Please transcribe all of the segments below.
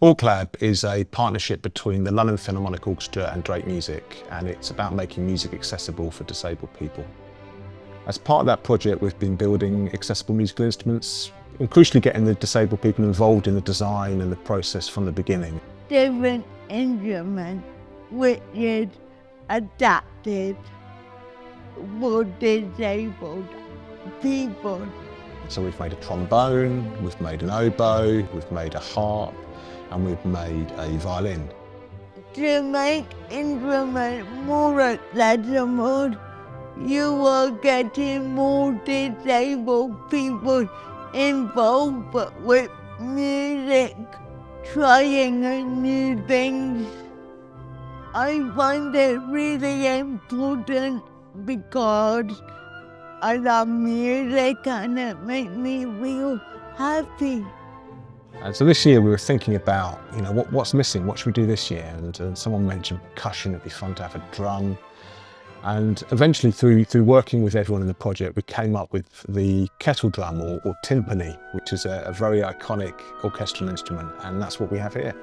OrchLab is a partnership between the London Philharmonic Orchestra and Drake Music, and it's about making music accessible for disabled people. As part of that project, we've been building accessible musical instruments and crucially getting the disabled people involved in the design and the process from the beginning. Different instruments which is adapted for disabled people. So we've made a trombone, we've made an oboe, we've made a harp, and we've made a violin. To make instruments more accessible, you are getting more disabled people involved with music, trying new things. I find it really important because I love music and it makes me feel happy. And so this year we were thinking about, what's missing, what should we do this year? And someone mentioned percussion, it'd be fun to have a drum. And eventually through working with everyone in the project, we came up with the kettle drum or timpani, which is a very iconic orchestral instrument, and that's what we have here.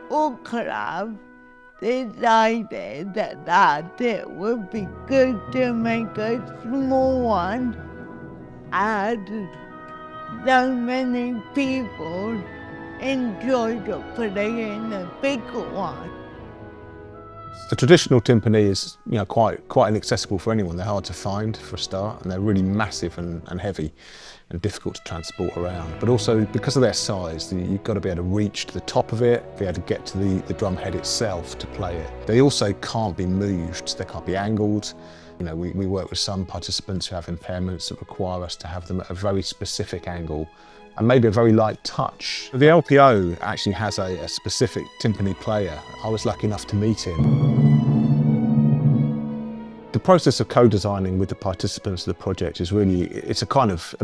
OrchLab decided that it would be good to make a small one as so many people enjoy playing the bigger one. The traditional timpani is quite inaccessible for anyone. They're hard to find for a start, and they're really massive and heavy and difficult to transport around. But also because of their size, you've got to be able to reach to the top of it, be able to get to the drum head itself to play it. They also can't be moved, they can't be angled. We work with some participants who have impairments that require us to have them at a very specific angle and maybe a very light touch. The LPO actually has a specific timpani player. I was lucky enough to meet him. The process of co-designing with the participants of the project is it's a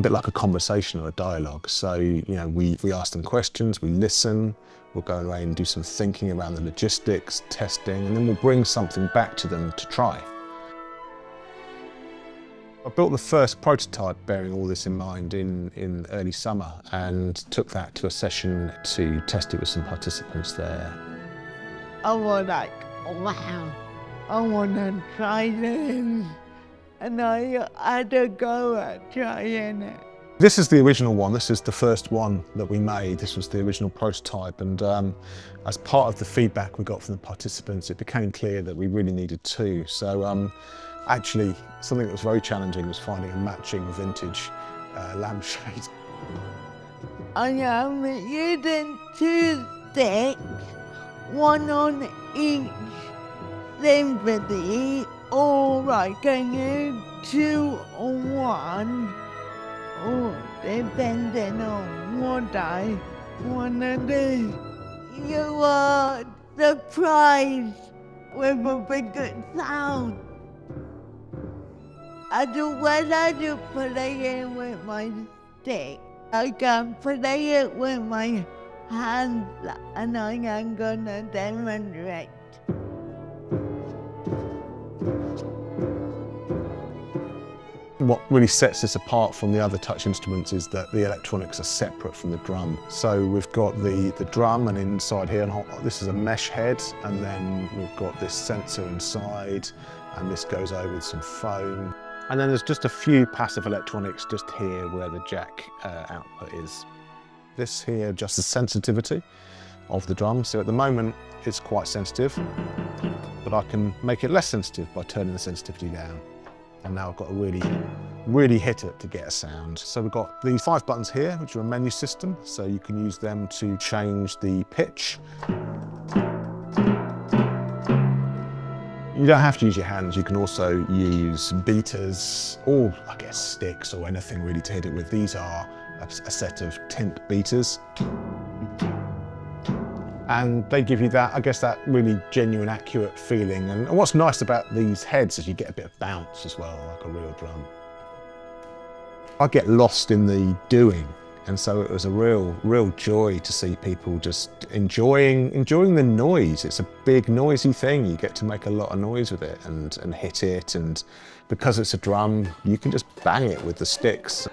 bit like a conversation or a dialogue. So, we ask them questions, we listen, we'll go away and do some thinking around the logistics, testing, and then we'll bring something back to them to try. I built the first prototype bearing all this in mind in early summer and took that to a session to test it with some participants there. I was like, wow, I want to try this. And I had to go at trying it. This is the original one. This is the first one that we made. This was the original prototype. And as part of the feedback we got from the participants, it became clear that we really needed two. So actually, something that was very challenging was finding a matching vintage lampshade. I am using 2 sticks, one on each sympathy, or I can use 2 on one, or depending on what I want to do. You are surprised with a bigger sound. As well as you play it with my stick, I can play it with my hands, and I am gonna demonstrate. What really sets this apart from the other touch instruments is that the electronics are separate from the drum. So we've got the drum, and inside here, this is a mesh head, and then we've got this sensor inside, and this goes over with some foam. And then there's just a few passive electronics just here where the jack output is. This here adjusts the sensitivity of the drum. So at the moment it's quite sensitive, but I can make it less sensitive by turning the sensitivity down. And now I've got to really hit it to get a sound. So we've got these 5 buttons here, which are a menu system. So you can use them to change the pitch. You don't have to use your hands, you can also use beaters or I guess sticks or anything really to hit it with. These are a set of timp beaters. And they give you that really genuine, accurate feeling. And what's nice about these heads is you get a bit of bounce as well, like a real drum. I get lost in the doing. And so it was a real joy to see people just enjoying the noise. It's a big noisy thing. You get to make a lot of noise with it and hit it. And because it's a drum, you can just bang it with the sticks.